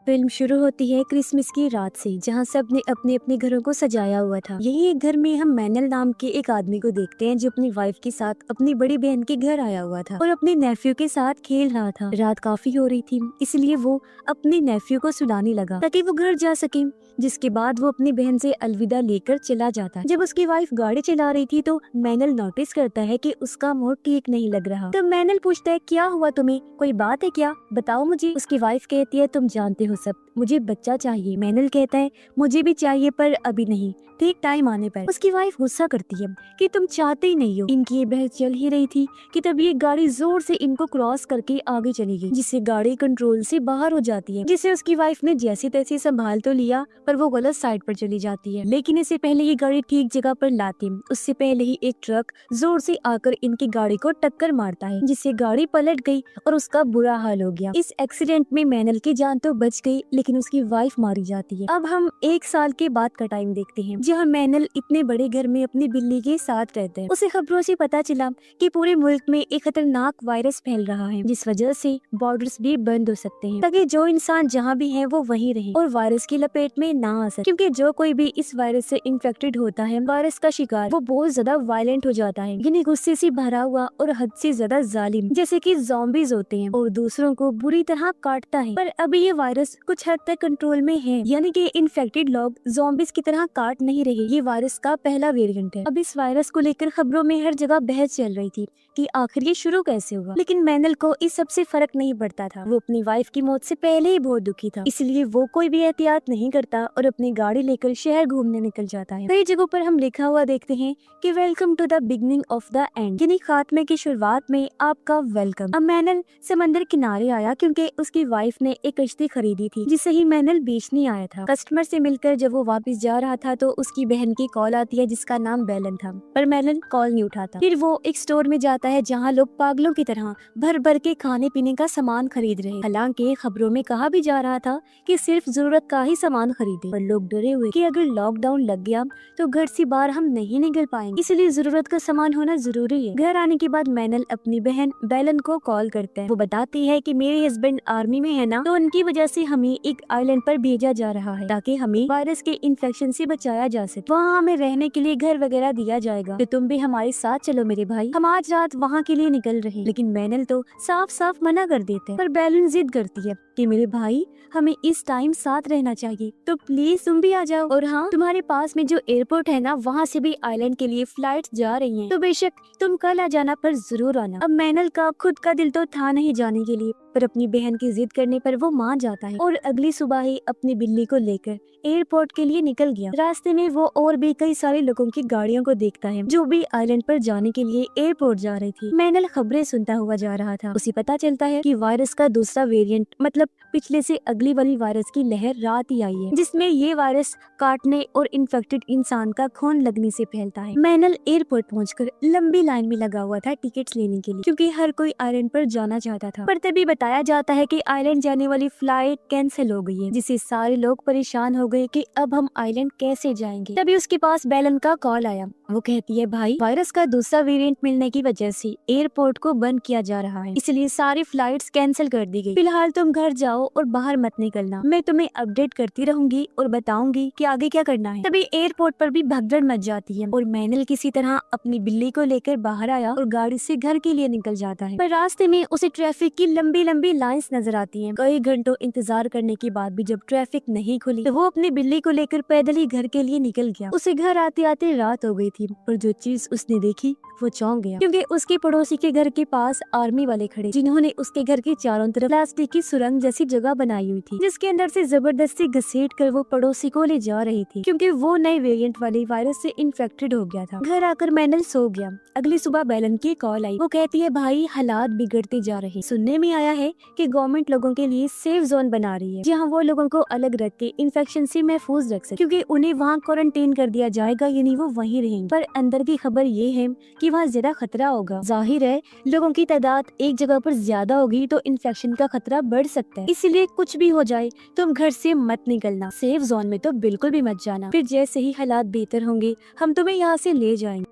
Film शुरू होती है क्रिसमस की रात से, जहां सब ने अपने अपने घरों को सजाया हुआ था। यही एक घर में हम मैनल नाम के एक आदमी को देखते हैं, जो अपनी वाइफ के साथ अपनी बड़ी बहन के घर आया हुआ था और अपने नेफ्यू के साथ खेल रहा था। रात काफी हो रही थी, इसलिए वो अपने नेफ्यू को सुलाने लगा ताकि वो घर जा सके। जिसके बाद वो अपनी बहन से अलविदा लेकर चला जाता है। जब उसकी वाइफ गाड़ी चला रही थी तो मैनल नोटिस करता है कि उसका मूड ठीक नहीं लग रहा। तब मैनल पूछता है, क्या हुआ तुम्हें, कोई बात है क्या, बताओ मुझे। उसकी वाइफ कहती है, तुम जानते हो सब, मुझे बच्चा चाहिए। मैनल कहता है, मुझे भी चाहिए पर अभी नहीं, ठीक टाइम आने पर। उसकी वाइफ गुस्सा करती है कि तुम चाहते ही नहीं हो। इनकी ये बहस चल ही रही थी कि तभी एक गाड़ी जोर से इनको क्रॉस करके आगे चली गई, जिससे गाड़ी कंट्रोल से बाहर हो जाती है, जिसे उसकी वाइफ ने जैसे तैसे संभाल तो लिया, पर वो गलत साइड पर चली जाती है। लेकिन इससे पहले ये गाड़ी ठीक जगह पर लाती, उससे पहले ही एक ट्रक जोर से आकर इनकी गाड़ी को टक्कर मारता है, जिससे गाड़ी पलट गई और उसका बुरा हाल हो गया। इस एक्सीडेंट में मैनल की जान तो बच गई, लेकिन उसकी वाइफ मारी जाती है। अब हम 1 साल के बाद का टाइम देखते हैं, जहाँ मैनल इतने बड़े घर में अपनी बिल्ली के साथ रहते हैं। उसे खबरों से पता चला कि पूरे मुल्क में एक खतरनाक वायरस फैल रहा है, जिस वजह से बॉर्डर्स भी बंद हो सकते हैं, ताकि जो इंसान जहाँ भी है वो वहीं रहे और वायरस की लपेट में ना आ सके। क्योंकि जो कोई भी इस वायरस से इन्फेक्टेड होता है, वायरस का शिकार, वो बहुत ज्यादा वायलेंट हो जाता है, यानी गुस्से से भरा हुआ और हद से ज्यादा जालिम, जैसे कि ज़ॉम्बीज होते हैं, और दूसरों को बुरी तरह काटता है। पर अभी ये वायरस कुछ हद तक कंट्रोल में है, यानी कि इन्फेक्टेड लोग ज़ॉम्बीज की तरह काट नहीं रहे। ये वायरस का पहला वेरिएंट है। अब इस वायरस को लेकर खबरों में हर जगह बहस चल रही थी कि आखिर ये शुरू कैसे हुआ। लेकिन मैनल को इस सब से फर्क नहीं पड़ता था। वो अपनी वाइफ की मौत से पहले ही बहुत दुखी था, इसलिए वो कोई भी एहतियात नहीं करता और अपनी गाड़ी लेकर शहर घूमने निकल जाता है। कई जगहों पर हम लिखा हुआ देखते हैं कि welcome to the beginning of the end, यानी खात्मे की शुरुआत में आपका वेलकम। अब मैनल समंदर किनारे आया क्योंकि उसकी वाइफ ने एक कश्ती खरीदी थी, जिसे ही मैनल बेचने आया था। कस्टमर से मिलकर जब वो वापस जा रहा था तो उसकी बहन की कॉल आती है, जिसका नाम बेलन था, पर मैनल कॉल नहीं उठाता। फिर वो एक स्टोर में जाता है, जहाँ लोग पागलों की तरह भर भर के खाने पीने का सामान खरीद रहे। हालांकि खबरों में कहा भी जा रहा था कि सिर्फ जरूरत का ही सामान खरीदे, पर लोग डरे हुए कि अगर लॉकडाउन लग गया तो घर से बाहर हम नहीं निकल पाएंगे, इसलिए जरूरत का सामान होना जरूरी है। घर आने के बाद मैनल अपनी बहन बेलन को कॉल करता है। वो बताती है कि मेरे हस्बैंड आर्मी में है ना, तो उनकी वजह से हमें एक आइलैंड पर भेजा जा रहा है ताकि हमें वायरस के इन्फेक्शन से बचाया जा सके। वहाँ हमें रहने के लिए घर वगैरह दिया जाएगा, तो तुम भी हमारे साथ चलो मेरे भाई, हम आज रात वहाँ के लिए निकल रहे हैं। लेकिन मैनल तो साफ साफ मना कर देते हैं, पर बेलन जिद करती है कि मेरे भाई, हमें इस टाइम साथ रहना चाहिए, तो प्लीज तुम भी आ जाओ। और हाँ, तुम्हारे पास में जो एयरपोर्ट है ना, वहाँ से भी आइलैंड के लिए फ्लाइट जा रही हैं, तो बेशक तुम कल आ जाना, पर जरूर आना। अब मैनल का खुद का दिल तो था नहीं जाने के लिए, पर अपनी बहन की जिद करने पर वो मान जाता है और अगली सुबह ही अपनी बिल्ली को लेकर एयरपोर्ट के लिए निकल गया। रास्ते में वो और भी कई सारे लोगों की गाड़ियों को देखता है, जो भी आइलैंड पर जाने के लिए एयरपोर्ट जा रही थी। मैनल खबरें सुनता हुआ जा रहा था। उसे पता चलता है कि वायरस का दूसरा वेरिएंट, मतलब पिछले से अगली वाली वायरस की लहर रात ही आई है, जिसमें ये वायरस काटने और इन्फेक्टेड इंसान का खून लगने से फैलता है। मैनल एयरपोर्ट पहुंचकर लंबी लाइन में लगा हुआ था टिकट्स लेने के लिए, क्योंकि हर कोई आइलैंड पर जाना चाहता था। पर तभी बताया जाता है कि आइलैंड जाने वाली फ्लाइट कैंसिल हो गई है, जिससे सारे लोग परेशान हो गए कि अब हम आइलैंड कैसे जाएंगे। तभी उसके पास बेलन का कॉल आया। वो कहती है, भाई, वायरस का दूसरा वेरिएंट मिलने की वजह से एयरपोर्ट को बंद किया जा रहा है, इसलिए सारी फ्लाइट्स कैंसिल कर दी गई। फिलहाल तुम घर जाओ और बाहर मत निकलना, मैं तुम्हें अपडेट करती रहूंगी और बताऊंगी कि आगे क्या करना है। तभी एयरपोर्ट पर भी भगदड़ मच जाती है और मैनल किसी तरह अपनी बिल्ली को लेकर बाहर आया और गाड़ी से घर के लिए निकल जाता है। पर रास्ते में उसे ट्रैफिक की लंबी लंबी लाइंस नजर आती हैं। कई घंटों इंतजार करने के बाद भी जब ट्रैफिक नहीं खुली, तो वो अपनी बिल्ली को लेकर पैदल ही घर के लिए निकल गया। उसे घर आते आते रात हो गई थी, पर जो चीज उसने देखी वो चौंक गया, क्योंकि उसके पड़ोसी के घर के पास आर्मी वाले खड़े, जिन्होंने उसके घर के चारों तरफ प्लास्टिक की सुरंग जैसी जगह बनाई हुई थी, जिसके अंदर से जबरदस्ती घसीट कर वो पड़ोसी को ले जा रही थी, क्योंकि वो नए वेरिएंट वाले वायरस से इन्फेक्टेड हो गया था। घर आकर मैनल सो गया। अगली सुबह बेलन की कॉल आई। वो कहती है, भाई, हालात बिगड़ते जा रहे, सुनने में आया है कि गवर्नमेंट लोगों के लिए सेफ जोन बना रही है, जहाँ वो लोगों को अलग रख के इन्फेक्शन से महफूज रख सके, क्योंकि उन्हें वहाँ क्वारंटाइन कर दिया जाएगा, यानी वो वहीं रहेंगे। पर अंदर की खबर ये है कि वहाँ ज्यादा खतरा होगा। जाहिर है, लोगों की तादाद एक जगह पर ज्यादा होगी तो इन्फेक्शन का खतरा बढ़ सकता है, इसलिए कुछ भी हो जाए तुम घर से मत निकलना, सेफ जोन में तो बिल्कुल भी मत जाना। फिर जैसे ही हालात बेहतर होंगे हम तुम्हें यहाँ से ले जाएंगे।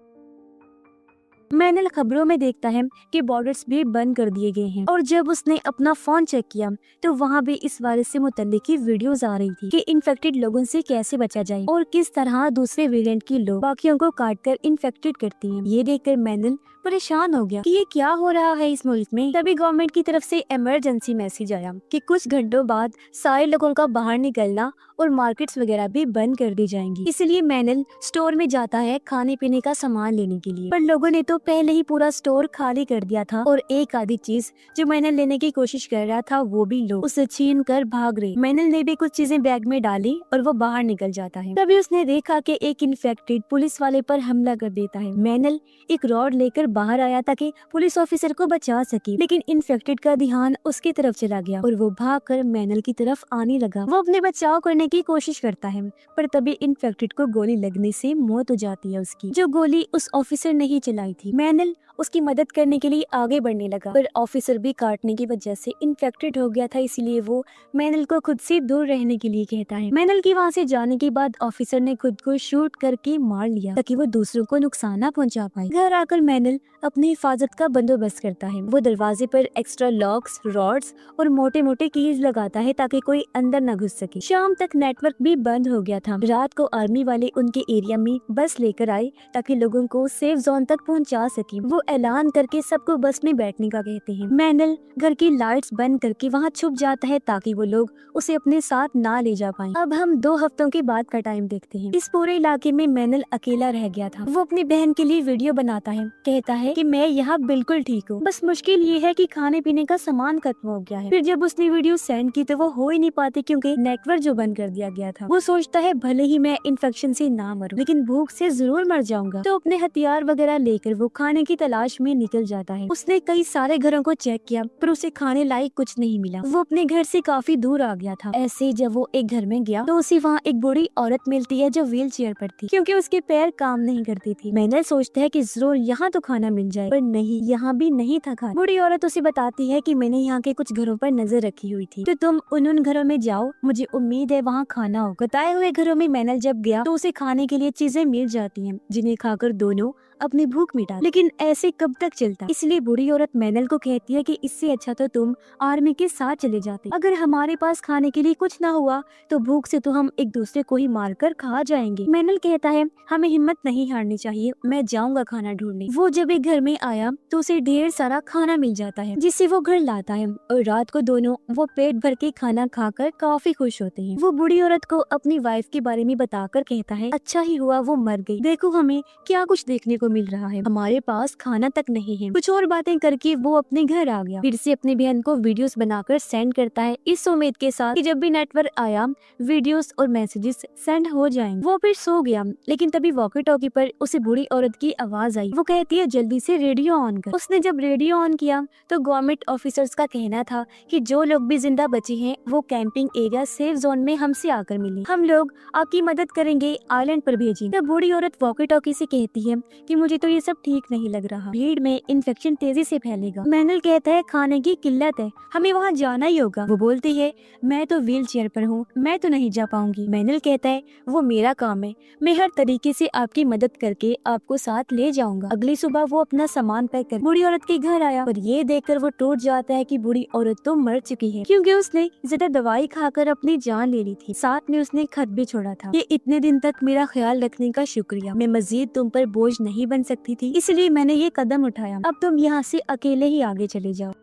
मैनल खबरों में देखता है कि बॉर्डर्स भी बंद कर दिए गए हैं और जब उसने अपना फोन चेक किया तो वहाँ भी इस वायरस से मुतल्लिक की वीडियोस आ रही थी कि इन्फेक्टेड लोगों से कैसे बचा जाए और किस तरह दूसरे वेरिएंट के लोग बाकियों को काटकर इन्फेक्टेड करते हैं। ये देखकर मैनल परेशान हो गया कि ये क्या हो रहा है इस मुल्क में। तभी गवर्नमेंट की तरफ से इमरजेंसी मैसेज आया कि कुछ घंटों बाद सारे लोगों का बाहर निकलना और मार्केट्स वगैरह भी बंद कर दी जाएंगी। इसलिए मैनल स्टोर में जाता है खाने पीने का सामान लेने के लिए, पर लोगों ने तो पहले ही पूरा स्टोर खाली कर दिया था और एक आधी चीज जो मैनल लेने की कोशिश कर रहा था वो भी लोग उसे छीन कर भाग रहे। मैनल ने भी कुछ चीजें बैग में डाली और वो बाहर निकल जाता है। तभी उसने देखा कि एक इन्फेक्टेड पुलिस वाले पर हमला कर देता है। मैनल एक रॉड लेकर बाहर आया ताकि पुलिस ऑफिसर को बचा सके, लेकिन इन्फेक्टेड का ध्यान उसकी तरफ चला गया और वो भागकर मैनल की तरफ आने लगा। वो अपने बचाव करने की कोशिश करता है, पर तभी इन्फेक्टेड को गोली लगने से मौत हो जाती है उसकी, जो गोली उस ऑफिसर ने ही चलाई थी। मैनल उसकी मदद करने के लिए आगे बढ़ने लगा, पर ऑफिसर भी काटने की वजह से इन्फेक्टेड हो गया था, इसलिए वो मैनल को खुद से दूर रहने के लिए कहता है। मैनल की वहाँ से जाने के बाद ऑफिसर ने खुद को शूट करके मार लिया ताकि वो दूसरों को नुकसान न पहुंचा पाए। घर आकर मैनल अपनी हिफाजत का बंदोबस्त करता है। वो दरवाजे पर एक्स्ट्रा लॉक्स, रॉड्स और मोटे मोटे कीज लगाता है ताकि कोई अंदर न घुस सके। शाम तक नेटवर्क भी बंद हो गया था। रात को आर्मी वाले उनके एरिया में बस लेकर आए ताकि लोगों को सेफ जोन तक पहुंचा सके। वो ऐलान करके सबको बस में बैठने का कहते हैं। मैनल घर की लाइट्स बंद करके वहाँ छुप जाता है ताकि वो लोग उसे अपने साथ ना ले जा पाए। अब हम 2 हफ्तों के बाद का टाइम देखते हैं। इस पूरे इलाके में मैनल अकेला रह गया था। वो अपनी बहन के लिए वीडियो बनाता है, कहता है कि मैं यहाँ बिल्कुल ठीक हूँ, बस मुश्किल ये है कि खाने पीने का सामान खत्म हो गया है। फिर जब उसने वीडियो सेंड की तो वो हो ही नहीं पाती क्योंकि नेटवर्क जो बंद कर दिया गया था। वो सोचता है भले ही मैं इन्फेक्शन से ना मरूं, लेकिन भूख से जरूर मर जाऊंगा। तो अपने हथियार वगैरह लेकर वो खाने की तलाश में निकल जाता है। उसने कई सारे घरों को चेक किया पर उसे खाने लायक कुछ नहीं मिला। वो अपने घर से काफी दूर आ गया था। ऐसे जब वो एक घर में गया तो उसे वहाँ एक बूढ़ी औरत मिलती है जो व्हील चेयर पर थी क्योंकि उसके पैर काम नहीं करती थी। मैनल सोचता है कि जरूर यहाँ तो खाना मिल जाए, पर नहीं, यहाँ भी नहीं था खाना। बूढ़ी औरत उसे बताती है कि मैंने यहाँ के कुछ घरों पर नजर रखी हुई थी, तो तुम उन घरों में जाओ, मुझे उम्मीद है वहाँ खाना हो। बताए हुए घरों में मैनल जब गया तो उसे खाने के लिए चीजें मिल जाती हैं जिन्हें खाकर दोनों अपनी भूख मिटा। लेकिन ऐसे कब तक चलता, इसलिए बूढ़ी औरत मैनल को कहती है कि इससे अच्छा तो तुम आर्मी के साथ चले जाते। अगर हमारे पास खाने के लिए कुछ ना हुआ तो भूख से तो हम एक दूसरे को ही मारकर खा जाएंगे। मैनल कहता है हमें हिम्मत नहीं हारनी चाहिए, मैं जाऊंगा खाना ढूंढने। वो जब एक घर में आया तो उसे ढेर सारा खाना मिल जाता है जिससे वो घर लाता है और रात को दोनों वो पेट भर के खाना खाकर काफी खुश होते हैं। वो बूढ़ी औरत को अपनी वाइफ के बारे में बताकर कहता है अच्छा ही हुआ वो मर गई, देखो हमें क्या कुछ देखने को मिल रहा है, हमारे पास खाना तक नहीं है। कुछ और बातें करके वो अपने घर आ गया। फिर से अपनी बहन को वीडियोस बनाकर सेंड करता है इस उम्मीद के साथ कि जब भी नेटवर्क आया वीडियोस और मैसेजेस सेंड हो जाएंगे। वो फिर सो गया, लेकिन तभी वॉकी टॉकी पर उसे बूढ़ी औरत की आवाज आई। वो कहती है जल्दी से रेडियो ऑन कर। उसने जब रेडियो ऑन किया तो गवर्नमेंट ऑफिसर्स का कहना था कि जो लोग भी जिंदा बचे हैं वो कैंपिंग एरिया सेफ जोन में हमसे आकर मिले, हम लोग आपकी मदद करेंगे, आइलैंड पर भेजें। तब बूढ़ी औरत वॉकी टॉकी से कहती है कि मुझे तो ये सब ठीक नहीं लग रहा, भीड़ में इन्फेक्शन तेजी से फैलेगा। मैनल कहता है खाने की किल्लत है, हमें वहाँ जाना ही होगा। वो बोलती है मैं तो व्हील चेयर पर हूँ, मैं तो नहीं जा पाऊंगी। मैनल कहता है वो मेरा काम है, मैं हर तरीके से आपकी मदद करके आपको साथ ले जाऊंगा। अगली सुबह वो अपना सामान पैक कर बूढ़ी औरत के घर आया और ये देखकर वो टूट जाता है कि बूढ़ी औरत तो मर चुकी है क्योंकि उसने ज्यादा दवाई खाकर अपनी जान ले ली थी। साथ में उसने खत भी छोड़ा था कि इतने दिन तक मेरा ख्याल रखने का शुक्रिया, मैं मजीद तुम पर बोझ नहीं बन सकती थी इसलिए मैंने ये कदम उठाया, अब तुम यहाँ से अकेले ही आगे चले जाओ।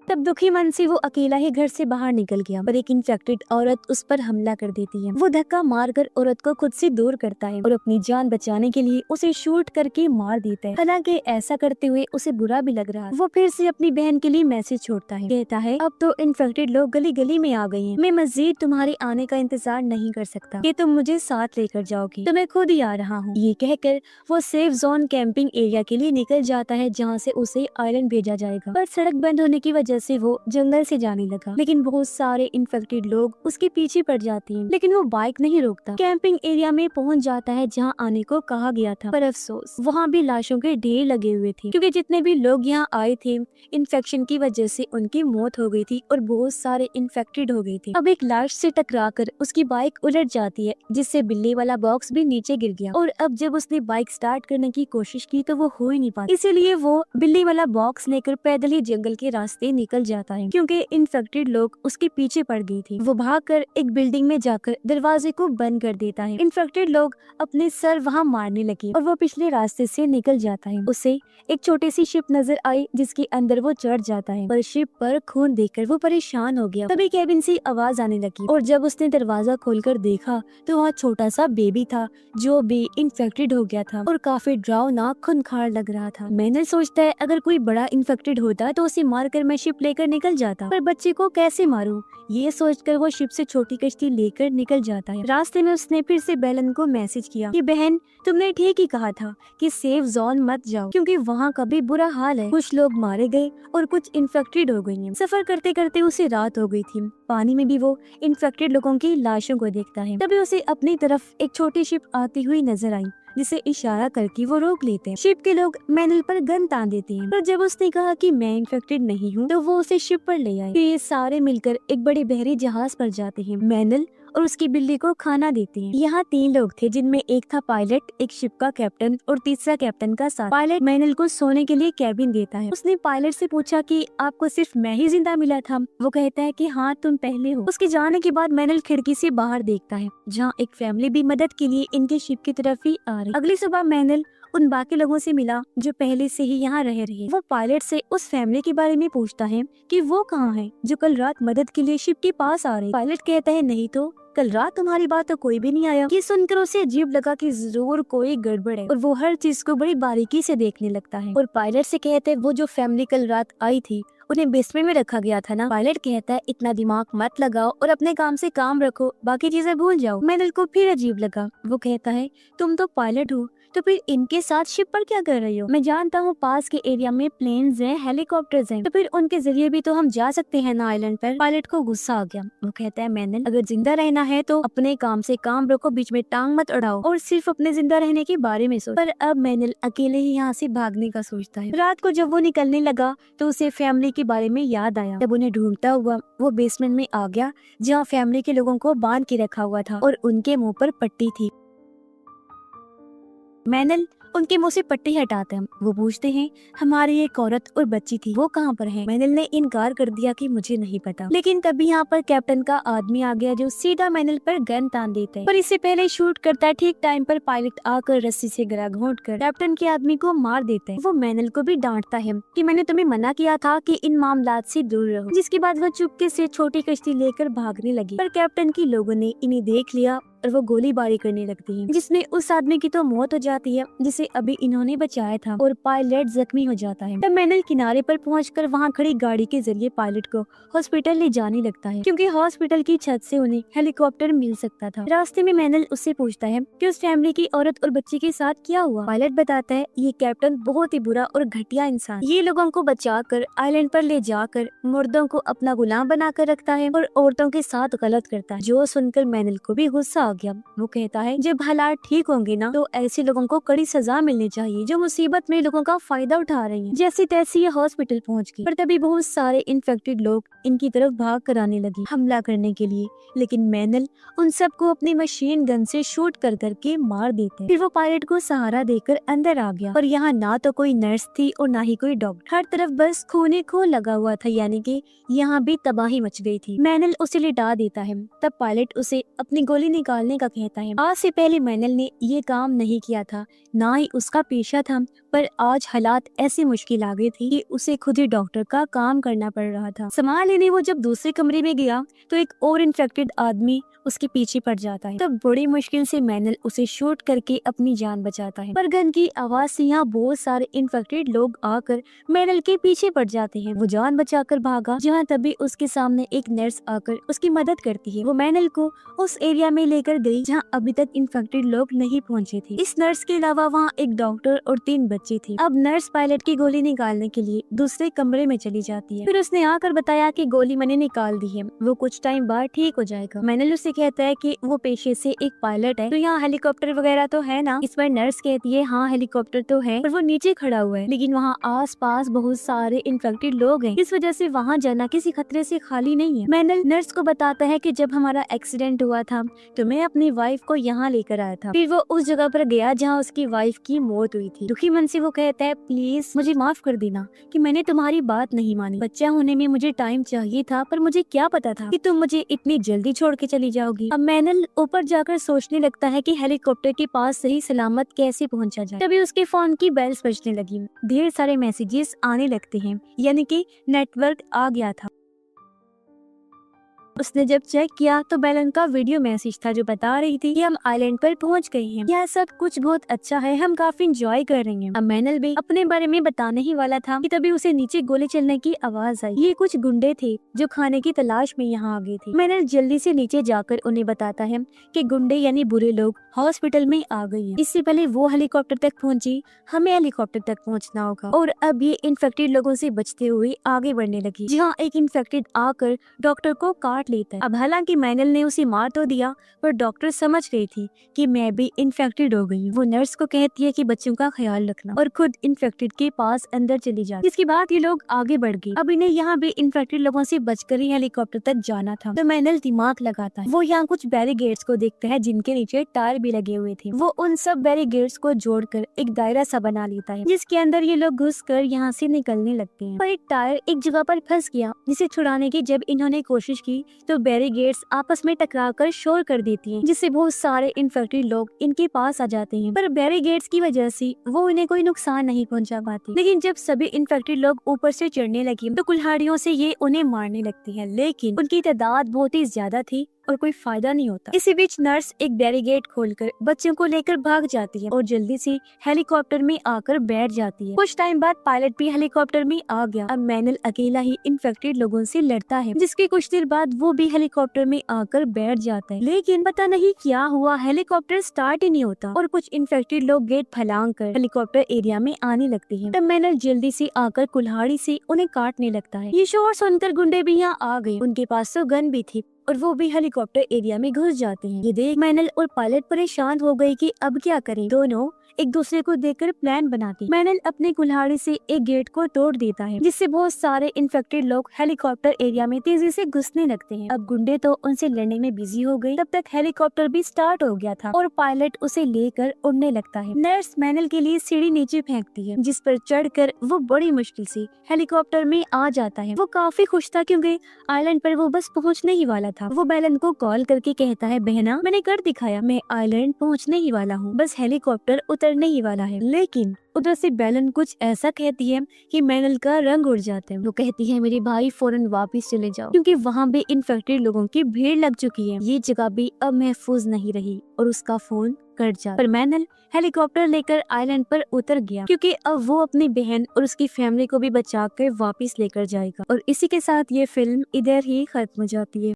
तब दुखी मन से वो अकेला ही घर से बाहर निकल गया पर एक इन्फेक्टेड औरत उस पर हमला कर देती है। वो धक्का मारकर औरत को खुद से दूर करता है और अपनी जान बचाने के लिए उसे शूट करके मार देता है। हालांकि ऐसा करते हुए उसे बुरा भी लग रहा है। वो फिर से अपनी बहन के लिए मैसेज छोड़ता है, कहता है अब तो इन्फेक्टेड लोग गली गली में आ गए हैं, मैं मजीद तुम्हारे आने का इंतजार नहीं कर सकता कि तुम मुझे साथ लेकर जाओगी, तो मैं खुद ही आ रहा हूँ। ये कहकर वो सेफ जोन कैंपिंग एरिया के लिए निकल जाता है जहाँ से उसे आइलैंड भेजा जाएगा, पर सड़क बंद होने की वजह वजह से वो जंगल से जाने लगा, लेकिन बहुत सारे इन्फेक्टेड लोग उसके पीछे पड़ जाते हैं, लेकिन वो बाइक नहीं रोकता। कैंपिंग एरिया में पहुंच जाता है जहां आने को कहा गया था, पर अफसोस वहां भी लाशों के ढेर लगे हुए थे, क्योंकि जितने भी लोग यहाँ आए थे इन्फेक्शन की वजह से उनकी मौत हो गई थी और बहुत सारे इन्फेक्टेड हो गए थे। अब एक लाश से टकराकर उसकी बाइक उलट जाती है, जिससे बिल्ली वाला बॉक्स भी नीचे गिर गया, और अब जब उसने बाइक स्टार्ट करने की कोशिश की तो वो हो ही नहीं पाती, इसीलिए वो बिल्ली वाला बॉक्स लेकर पैदल ही जंगल के रास्ते निकल जाता है, क्योंकि इन्फेक्टेड लोग उसके पीछे पड़ गई थी। वो भागकर एक बिल्डिंग में जाकर दरवाजे को बंद कर देता है। इन्फेक्टेड लोग अपने सर वहाँ मारने लगे और वो पिछले रास्ते से निकल जाता है। उसे एक छोटी सी शिप नजर आई जिसके अंदर वो चढ़ जाता है, पर शिप पर खून देखकर वो परेशान हो गया। तभी केबिन से आवाज आने लगी और जब उसने दरवाजा खोलकर देखा तो वहाँ छोटा सा बेबी था जो भी इन्फेक्टेड हो गया था और काफी डरावना खूंखार लग रहा था। मैनल सोचता है अगर कोई बड़ा इन्फेक्टेड होता तो उसे मारकर मैं शिप लेकर निकल जाता, पर बच्चे को कैसे मारूं? ये सोचकर वो शिप से छोटी कश्ती लेकर निकल जाता है। रास्ते में उसने फिर से बेलन को मैसेज किया कि बहन, तुमने ठीक ही कहा था कि सेफ जोन मत जाओ, क्योंकि वहाँ का भी बुरा हाल है। कुछ लोग मारे गए और कुछ इन्फेक्टेड हो गई हैं। सफर करते करते उसे रात हो गई थी। पानी में भी वो इन्फेक्टेड लोगों की लाशों को देखता है। तभी उसे अपनी तरफ एक छोटी शिप आती हुई नजर आई, जिसे इशारा करके वो रोक लेते हैं। शिप के लोग मैनल पर गन तान देते हैं, पर जब उसने कहा कि मैं इन्फेक्टेड नहीं हूँ तो वो उसे शिप पर ले आए। फिर ये सारे मिलकर एक बड़े बहरी जहाज पर जाते हैं। मैनल और उसकी बिल्ली को खाना देते हैं। यहाँ 3 लोग थे, जिनमें एक था पायलट, एक शिप का कैप्टन और तीसरा कैप्टन का साथ। पायलट मैनल को सोने के लिए कैबिन देता है। उसने पायलट से पूछा कि आपको सिर्फ मैं ही जिंदा मिला था? वो कहता है कि हाँ, तुम पहले हो। उसके जाने के बाद मैनल खिड़की से बाहर देखता है जहाँ एक फैमिली भी मदद के लिए इनके शिप की तरफ ही आ रही। अगली सुबह मैनल उन बाकी लोगों से मिला जो पहले से ही यहाँ रह रहे। वो पायलट से उस फैमिली के बारे में पूछता है कि वो कहाँ है जो कल रात मदद के लिए शिप के पास आ रही। पायलट कहता है नहीं तो कल रात तुम्हारी बात तो कोई भी नहीं आया। ये सुनकर उसे अजीब लगा कि जरूर कोई गड़बड़ है और वो हर चीज को बड़ी बारीकी से देखने लगता है। और पायलट से कहते हैं वो जो फैमिली कल रात आई थी उन्हें बेसमेंट में रखा गया था ना? पायलट कहता है इतना दिमाग मत लगाओ और अपने काम से काम रखो, बाकी चीजें भूल जाओ। मैनल को फिर अजीब लगा। वो कहता है तुम तो पायलट हो, तो फिर इनके साथ शिप पर क्या कर रही हो? मैं जानता हूँ पास के एरिया में प्लेन्स हैं, हेलीकॉप्टर्स हैं, तो फिर उनके जरिए भी तो हम जा सकते हैं ना आइलैंड पर। पायलट को गुस्सा आ गया। वो कहता है मैनल, अगर जिंदा रहना है तो अपने काम से काम रखो, बीच में टांग मत अड़ाओ और सिर्फ अपने जिंदा रहने के बारे में सोच। पर अब मैनल अकेले ही यहाँ से भागने का सोचता है। रात को जब वो निकलने लगा तो उसे फैमिली के बारे में याद आया। जब उन्हें ढूंढता हुआ वो बेसमेंट में आ गया जहाँ फैमिली के लोगों को बांध के रखा हुआ था और उनके मुंह पर पट्टी थी। मैनल उनके मुंह से पट्टी हटाते हैं। वो पूछते हैं हमारी एक औरत और बच्ची थी, वो कहाँ पर है? मैनल ने इनकार कर दिया कि मुझे नहीं पता। लेकिन तभी यहाँ पर कैप्टन का आदमी आ गया जो सीधा मैनल पर गन तान देता है, पर इससे पहले शूट करता है। ठीक टाइम पर पायलट आकर रस्सी से गला घोंट कर कैप्टन के आदमी को मार देता है। वो मैनल को भी डांटता है कि मैंने तुम्हें मना किया था कि इन मामलात से दूर रहो, जिसके बाद वो चुपके से छोटी कश्ती लेकर भागने लगी। पर कैप्टन की लोगों ने इन्हें देख लिया और वो गोलीबारी करने लगती है, जिसमें उस आदमी की तो मौत हो जाती है जिसे अभी इन्होंने बचाया था और पायलट जख्मी हो जाता है। तब मैनल किनारे पर पहुंचकर वहां खड़ी गाड़ी के जरिए पायलट को हॉस्पिटल ले जाने लगता है, क्योंकि हॉस्पिटल की छत से उन्हें हेलीकॉप्टर मिल सकता था। रास्ते में मैनल उससे पूछता है कि उस फैमिली की औरत और बच्चे के साथ क्या हुआ। पायलट बताता है ये कैप्टन बहुत ही बुरा और घटिया इंसान, ये लोगों को बचाकर आइलैंड पर ले जाकर मुर्दों को अपना गुलाम बनाकर रखता है और औरतों के साथ गलत करता है। जो सुनकर मैनल को भी गुस्सा आ गया। वो कहता है जब हालात ठीक होंगे ना तो ऐसे लोगों को कड़ी सजा मिलनी चाहिए जो मुसीबत में लोगों का फायदा उठा रहे हैं। जैसे तैसे ये हॉस्पिटल पहुंच गई, पर तभी बहुत सारे इन्फेक्टेड लोग इनकी तरफ भाग कर आने लगे हमला करने के लिए, लेकिन मैनल उन सबको अपनी मशीन गन से शूट कर करके मार देते हैं। फिर वो पायलट को सहारा देकर अंदर आ गया और यहाँ ना तो कोई नर्स थी और ना ही कोई डॉक्टर, हर तरफ बस खून खून लगा हुआ था, यानी कि यहाँ भी तबाही मच गई थी। मैनल उसे लिटा देता है। तब पायलट उसे अपनी गोली निकालने का कहता है। आज से पहले मैनल ने ये काम नहीं किया था, ना ही उसका पेशा था, पर आज हालात ऐसी मुश्किल आ गई थी कि उसे खुद ही डॉक्टर का काम करना पड़ रहा था। सामान लेने वो जब दूसरे कमरे में गया तो एक और इन्फेक्टेड आदमी उसके पीछे पड़ जाता है। तब बड़ी मुश्किल से मैनल उसे शूट करके अपनी जान बचाता है, पर गन की आवाज से यहाँ बहुत सारे इन्फेक्टेड लोग आकर मैनल के पीछे पड़ जाते हैं। वो जान बचाकर भागा जहाँ तभी उसके सामने एक नर्स आकर उसकी मदद करती है। वो मैनल को उस एरिया में लेकर गई जहाँ अभी तक इन्फेक्टेड लोग नहीं पहुँचे थे। इस नर्स के अलावा वहाँ एक डॉक्टर और 3 बच्चे बच्ची थी। अब नर्स पायलट की गोली निकालने के लिए दूसरे कमरे में चली जाती है। फिर उसने आकर बताया कि गोली मैंने निकाल दी है, वो कुछ टाइम बाद ठीक हो जाएगा। मैनल उससे कहता है कि वो पेशे से एक पायलट है, तो यहाँ हेलीकॉप्टर वगैरह तो है ना। इस पर नर्स कहती है हाँ हेलीकॉप्टर तो है, पर वो नीचे खड़ा हुआ है, लेकिन वहाँ आस पास बहुत सारे इन्फेक्टेड लोग हैं, इस वजह से वहाँ जाना किसी खतरे से खाली नहीं है। मैनल नर्स को बताता है कि जब हमारा एक्सीडेंट हुआ था तो मैं अपनी वाइफ को यहाँ लेकर आया था। फिर वो उस जगह पर गया जहाँ उसकी वाइफ की मौत हुई थी। दुखी मन से वो कहता है प्लीज मुझे माफ कर देना कि मैंने तुम्हारी बात नहीं मानी। बच्चा होने में मुझे टाइम चाहिए था, पर मुझे क्या पता था कि तुम मुझे इतनी जल्दी छोड़ के चली जाओगी। अब मैनल ऊपर जाकर सोचने लगता है कि हेलीकॉप्टर के पास सही सलामत कैसे पहुंचा जाए। तभी उसके फोन की बेल्स बजने लगी, ढेर सारे मैसेजेस आने लगते हैं, यानी कि नेटवर्क आ गया था। उसने जब चेक किया तो बेलन का वीडियो मैसेज था जो बता रही थी कि हम आइलैंड पर पहुंच गए हैं, यह सब कुछ बहुत अच्छा है, हम काफी इंजॉय कर रहे हैं। अब मैनल भी अपने बारे में बताने ही वाला था कि तभी उसे नीचे गोली चलने की आवाज आई। ये कुछ गुंडे थे जो खाने की तलाश में यहाँ आ गए थे। मैनल जल्दी से नीचे जाकर उन्हें बताता है कि गुंडे यानी बुरे लोग हॉस्पिटल में आ गए हैं। इससे पहले वो हेलीकॉप्टर तक पहुंची, हमें हेलीकॉप्टर तक पहुंचना होगा। और अब ये इन्फेक्टेड लोगों से बचते हुए आगे बढ़ने लगी, जहाँ एक इन्फेक्टेड आकर डॉक्टर को काट लेता है। अब हालांकि मैनल ने उसे मार तो दिया, पर डॉक्टर समझ रही थी कि मैं भी इन्फेक्टेड हो गई हूँ। वो नर्स को कहती है कि बच्चों का ख्याल रखना और खुद इन्फेक्टेड के पास अंदर चली जाती। इसके बाद ये लोग आगे बढ़ गए। अब इन्हें यहाँ भी इन्फेक्टेड लोगों से बचकर ही हेलीकॉप्टर तक जाना था। तो मैनल दिमाग लगाता है, वो यहाँ कुछ बैरिगेड्स को देखता है जिनके नीचे टायर भी लगे हुए थे। वो उन सब बैरिगेड्स को जोड़कर एक दायरा सा बना लेता है, जिसके अंदर ये लोग घुसकर यहाँ से निकलने लगते हैं। पर एक टायर एक जगह पर फंस गया, जिसे छुड़ाने की जब इन्होंने कोशिश की तो बैरिगेड्स आपस में टकराकर शोर कर देती हैं, जिससे बहुत सारे इन्फेक्टेड लोग इनके पास आ जाते हैं। पर बैरिगेड्स की वजह से वो इन्हें कोई नुकसान नहीं पहुंचा पाती। लेकिन जब सभी इन्फेक्टेड लोग ऊपर से चढ़ने लगे तो कुल्हाड़ियों से ये उन्हें मारने लगती है, लेकिन उनकी तादाद बहुत ही ज्यादा थी और कोई फायदा नहीं होता। इसी बीच नर्स एक बैरिगेड खोलकर बच्चों को लेकर भाग जाती है और जल्दी से हेलीकॉप्टर में आकर बैठ जाती है। कुछ टाइम बाद पायलट भी हेलीकॉप्टर में आ गया। अब मैनल अकेला ही इन्फेक्टेड लोगों से लड़ता है, जिसके कुछ देर बाद वो भी हेलीकॉप्टर में आकर बैठ जाता है। लेकिन पता नहीं क्या हुआ, हेलीकॉप्टर स्टार्ट ही नहीं होता और कुछ इन्फेक्टेड लोग गेट फैलांग कर हेलीकॉप्टर एरिया में आने लगते हैं। तब मैनल जल्दी से आकर कुल्हाड़ी से उन्हें काटने लगता है। ये शोर सुनकर गुंडे भी यहाँ आ गए, उनके पास तो गन भी थी और वो भी हेलीकॉप्टर एरिया में घुस जाते हैं। ये देख मैनल और पायलट परेशान हो गए कि अब क्या करें। दोनों एक दूसरे को देखकर प्लान बनाते। मैनल अपने कुल्हाड़ी से एक गेट को तोड़ देता है, जिससे बहुत सारे इन्फेक्टेड लोग हेलीकॉप्टर एरिया में तेजी से घुसने लगते हैं। अब गुंडे तो उनसे लड़ने में बिजी हो गए। तब तक हेलीकॉप्टर भी स्टार्ट हो गया था और पायलट उसे लेकर उड़ने लगता है। नर्स मैनल के लिए सीढ़ी नीचे फेंकती है, जिस पर चढ़कर वो बड़ी मुश्किल से हेलीकॉप्टर में आ जाता है। वो काफी खुश था क्योंकि आइलैंड पर वो बस पहुंचने ही वाला था। वो बेलन को कॉल करके कहता है बहना मैंने कर दिखाया, मैं आइलैंड पहुंचने ही वाला हूँ, बस हेलीकॉप्टर उतरने ही वाला है। लेकिन उधर से बेलन कुछ ऐसा कहती है कि मैनल का रंग उड़ जाता है। वो कहती है मेरे भाई फौरन वापस चले जाओ, क्योंकि वहाँ भी इन्फेक्टेड लोगों की भीड़ लग चुकी है। ये जगह भी अब महफूज नहीं रही और उसका फोन कट जाता। पर मैनल हेलीकॉप्टर लेकर आइलैंड पर उतर गया, क्योंकि अब वो अपनी बहन और उसकी फैमिली को भी बचा कर वापस लेकर जाएगा। और इसी के साथ ये फिल्म इधर ही खत्म हो जाती है।